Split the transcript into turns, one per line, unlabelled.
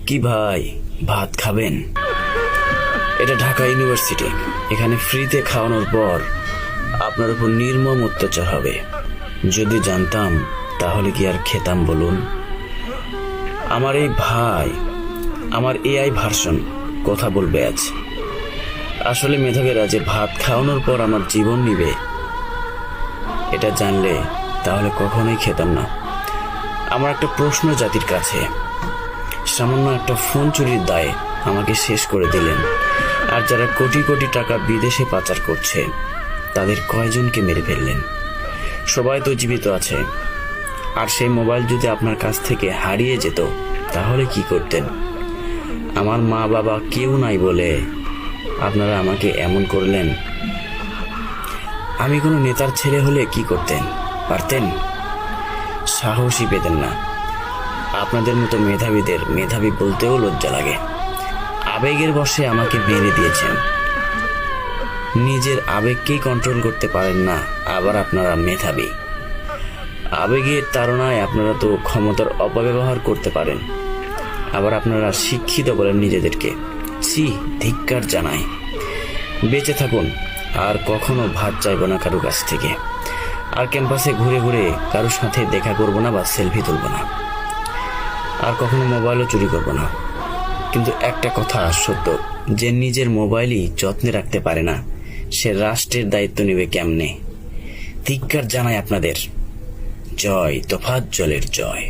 কি ভাই, ভাত খাবেন? এটা ঢাকা ইউনিভার্সিটি। এখানে ফ্রিতে খাওয়ানোর পর আপনার উপর নির্মম অত্যাচার হবে। যদি জানতাম তাহলে কি আর খেতাম বলুন? আমার এই ভাই আমার এআই ভার্সন কথা বলবে আজ। আসলে মেধাবীরা যে ভাত খাওয়ানোর পর আমার জীবন নিবে এটা জানলে তাহলে কখনোই খেতাম না। আমার একটা প্রশ্ন জাতির কাছে, সামান্য একটা ফোন চুরির দায়ে আমাকে শেষ করে দিলেন, আর যারা কোটি কোটি টাকা বিদেশে পাচার করছে তাদের কয়জনকে মেরে ফেললেন? সবাই তো জীবিত আছে। আর সেই মোবাইল যদি আপনার কাছ থেকে হারিয়ে যেত তাহলে কি করতেন? আমার মা বাবা কেউ নাই বলে আপনারা আমাকে এমন করলেন। আমি কোনো নেতার ছেলে হলে কি করতেন? পারতেন? সাহসই পেতেন না। আপনাদের মতো মেধাবীদের মেধাবী বলতেও লজ্জা লাগে। আবেগের বশে আমাকে মেরে দিয়েছেন। নিজের আবেগকেই কন্ট্রোল করতে পারেন না, আবার আপনারা মেধাবী। আবেগের তাড়নায় আপনারা তো ক্ষমতার অপব্যবহার করতে পারেন, আবার আপনারা শিক্ষিত বলেন নিজেদেরকে। ছি, ধিক্কার জানাই। বেঁচে থাকুন, আর কখনো ভাত চাইব না কারো কাছ থেকে। আর ক্যাম্পাসে ঘুরে ঘুরে কারোর সাথে দেখা করব না বা সেলফি তুলব না। আর কখনো মোবাইলও চুরি করব না। কিন্তু একটা কথা সত্য, যে নিজের মোবাইলই যত্নে রাখতে পারে না সে রাষ্ট্রের দায়িত্ব নেবে কেমনে? ধিক্কার জানাই আপনাদের। জয় তোফাজ্জলের জয়।